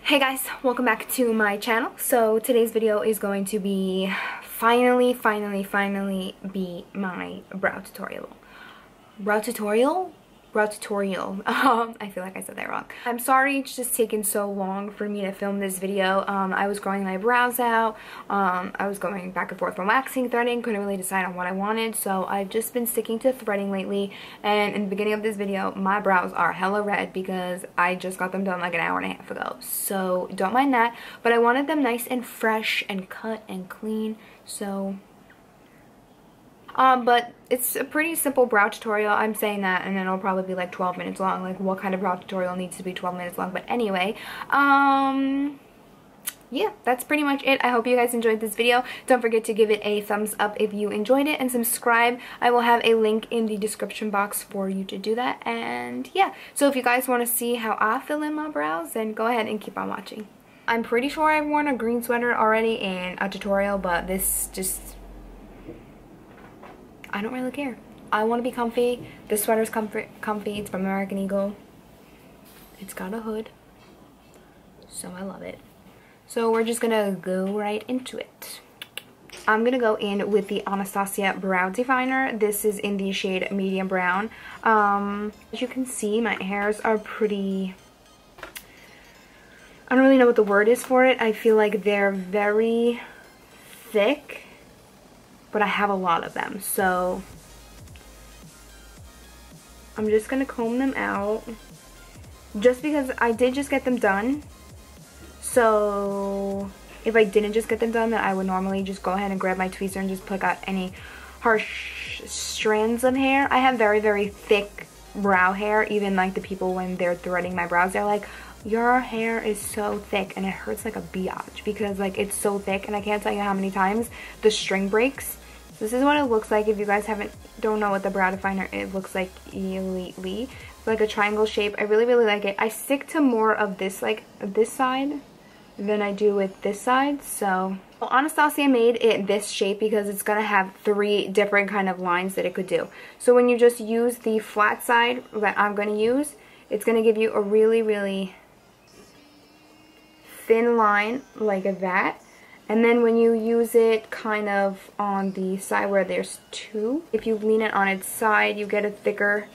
Hey guys, welcome back to my channel. So today's video is going to be finally be my brow tutorial. Brow tutorial? I feel like I said that wrong. I'm sorry it's just taken so long for me to film this video. I was growing my brows out. I was going back and forth from waxing, threading, couldn't really decide on what I wanted, so I've just been sticking to threading lately. And in the beginning of this video, my brows are hella red because I just got them done like an hour and a half ago, so don't mind that. But I wanted them nice and fresh and cut and clean, so but it's a pretty simple brow tutorial. I'm saying that and then it'll probably be like 12 minutes long. Like, what kind of brow tutorial needs to be 12 minutes long? But anyway, yeah, that's pretty much it. I hope you guys enjoyed this video. Don't forget to give it a thumbs up if you enjoyed it, and subscribe. I will have a link in the description box for you to do that. And yeah, so if you guys want to see how I fill in my brows, then go ahead and keep on watching. I'm pretty sure I've worn a green sweater already in a tutorial, but this just, I don't really care. I want to be comfy. This sweater's comfy. It's from American Eagle. It's got a hood, so I love it. So we're just gonna go right into it. I'm gonna go in with the ABH Brow Definer. This is in the shade medium brown. As you can see, my hairs are pretty, I don't really know what the word is for it. I feel like they're very thick, but I have a lot of them, so I'm just gonna comb them out just because I did just get them done. So if I didn't just get them done, then I would normally just go ahead and grab my tweezer and just pluck out any harsh strands of hair. I have very thick brow hair. Even like the people, when they're threading my brows, they're like, your hair is so thick, and it hurts like a biatch because like it's so thick, and I can't tell you how many times the string breaks. This is what it looks like. If you guys don't know what the brow definer it looks like elitely. It's like a triangle shape. I really like it. I stick to more of this, like this side, than I do with this side. So Anastasia made it this shape because it's gonna have 3 different kind of lines that it could do. So when you just use the flat side that I'm gonna use, it's gonna give you a really thin line like that. And then when you use it kind of on the side where there's 2, if you lean it on its side, you get a thicker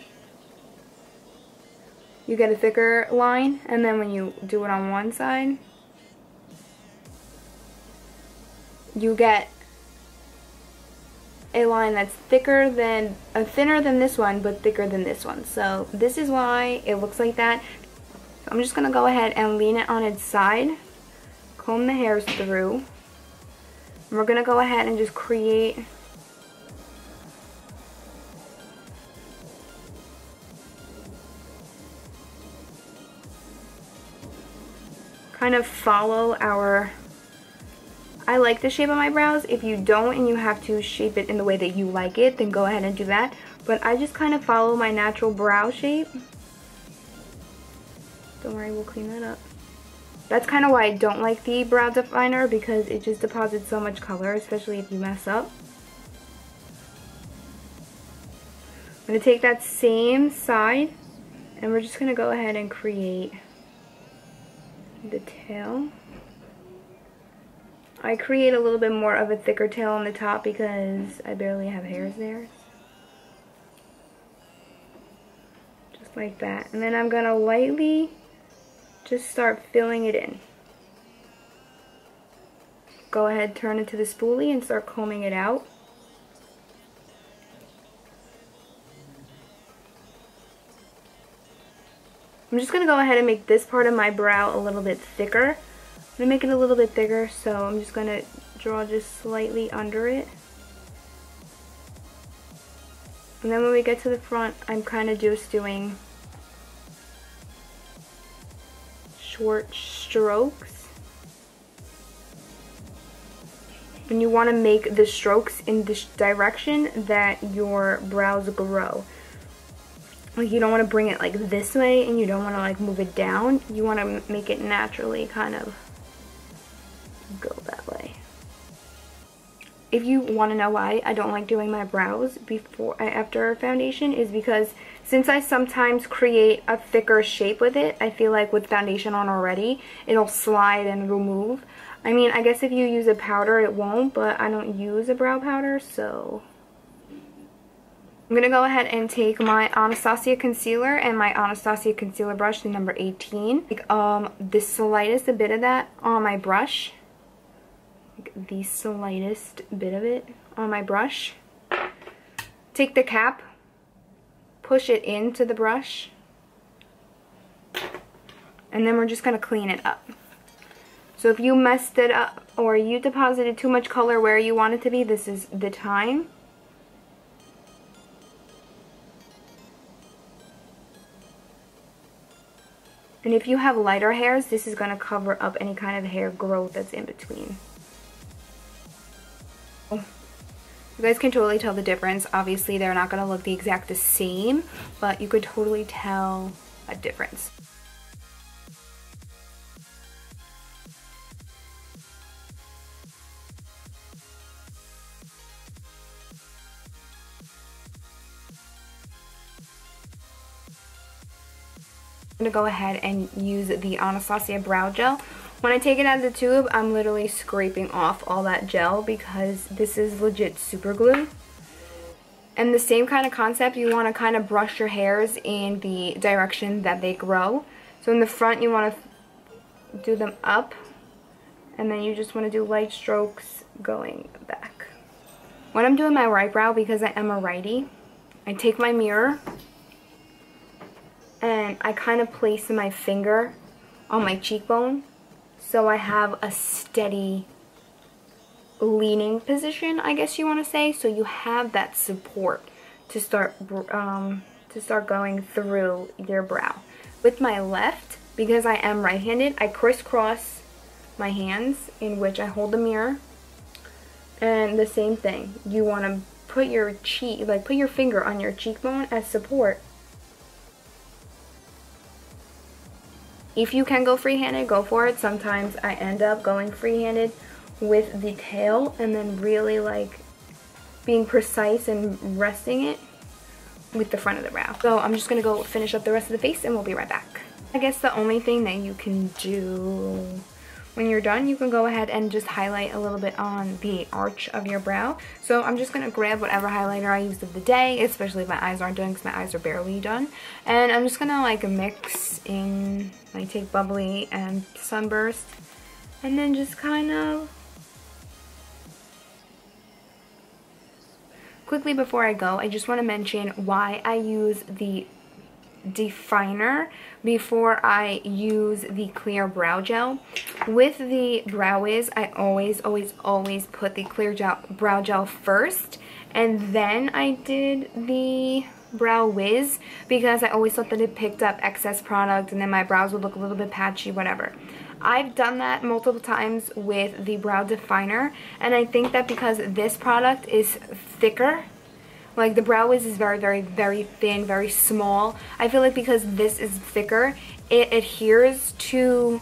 line. And then when you do it on one side, you get a line that's thinner than this one, but thicker than this one. So this is why it looks like that. So I'm just gonna go ahead and lean it on its side, comb the hairs through. We're going to go ahead and just create kind of follow our, I like the shape of my brows. If you don't and you have to shape it in the way that you like it, then go ahead and do that. But I just kind of follow my natural brow shape. Don't worry, we'll clean that up. That's kind of why I don't like the brow definer, because it just deposits so much color, especially if you mess up. I'm going to take that same side and we're just going to go ahead and create the tail. I create a little bit more of a thicker tail on the top because I barely have hairs there. Just like that. And then I'm going to lightly just start filling it in. Go ahead, turn it to the spoolie and start combing it out. I'm just going to go ahead and make this part of my brow a little bit thicker. I'm going to make it a little bit thicker, so I'm just going to draw just slightly under it. And then when we get to the front, I'm kind of just doing short strokes, and you want to make the strokes in this direction that your brows grow. Like, you don't want to bring it like this way, and you don't want to like move it down. You want to make it naturally kind of go that way. If you want to know why I don't like doing my brows after foundation, is because Since I sometimes create a thicker shape with it, I feel like with foundation on already, it'll slide and remove. I mean, I guess if you use a powder, it won't, but I don't use a brow powder, so I'm going to go ahead and take my Anastasia concealer and my Anastasia concealer brush, the number 18. Like, the slightest bit of that on my brush. Like, the slightest bit of it on my brush. Take the cap, push it into the brush, and then we're just going to clean it up. So if you messed it up or you deposited too much color where you want it to be, this is the time. And if you have lighter hairs, this is going to cover up any kind of hair growth that's in between. You guys can totally tell the difference. Obviously, they're not going to look the exact same, but you could totally tell a difference. I'm going to go ahead and use the Anastasia Brow Gel. When I take it out of the tube, I'm literally scraping off all that gel because this is legit super glue. And the same kind of concept, you want to kind of brush your hairs in the direction that they grow. So in the front, you want to do them up, and then you just want to do light strokes going back. When I'm doing my right brow, because I am a righty, I take my mirror and I kind of place my finger on my cheekbone so I have a steady leaning position, I guess you want to say, so you have that support to start going through your brow. With my left, because I am right-handed, I crisscross my hands in which I hold the mirror, and the same thing. You want to put your put your finger on your cheekbone as support. If you can go free-handed, go for it. Sometimes I end up going free-handed with the tail and then really like being precise and resting it with the front of the brow. So I'm just going to go finish up the rest of the face and we'll be right back. I guess the only thing that you can do when you're done, you can go ahead and just highlight a little bit on the arch of your brow. So I'm just going to grab whatever highlighter I used of the day, especially if my eyes aren't done because my eyes are barely done. And I'm just going to like mix in, like take Bubbly and Sunburst, and then just kind of quickly before I go, I just want to mention why I use the definer before I use the clear brow gel. With the Brow Wiz, I always put the clear brow gel first, and then I did the Brow Wiz because I always thought that it picked up excess product and then my brows would look a little bit patchy, whatever. I've done that multiple times with the Brow Definer, and I think that because this product is thicker, like the Brow Wiz is very thin, very small. I feel like because this is thicker, it adheres to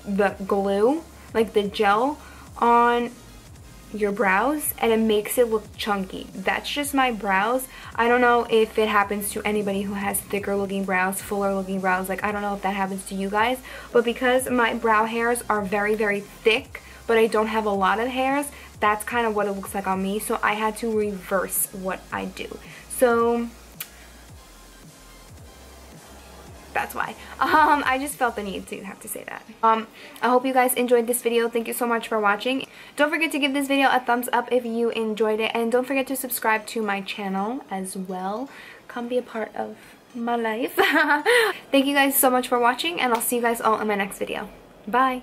the glue, like the gel on your brows, and it makes it look chunky. That's just my brows. I don't know if it happens to anybody who has thicker looking brows, fuller looking brows. Like, I don't know if that happens to you guys, but because my brow hairs are very thick, but I don't have a lot of hairs, that's kind of what it looks like on me. So I had to reverse what I do. So that's why. I just felt the need to have to say that. I hope you guys enjoyed this video. Thank you so much for watching. Don't forget to give this video a thumbs up if you enjoyed it, and don't forget to subscribe to my channel as well. Come be a part of my life. Thank you guys so much for watching, and I'll see you guys all in my next video. Bye.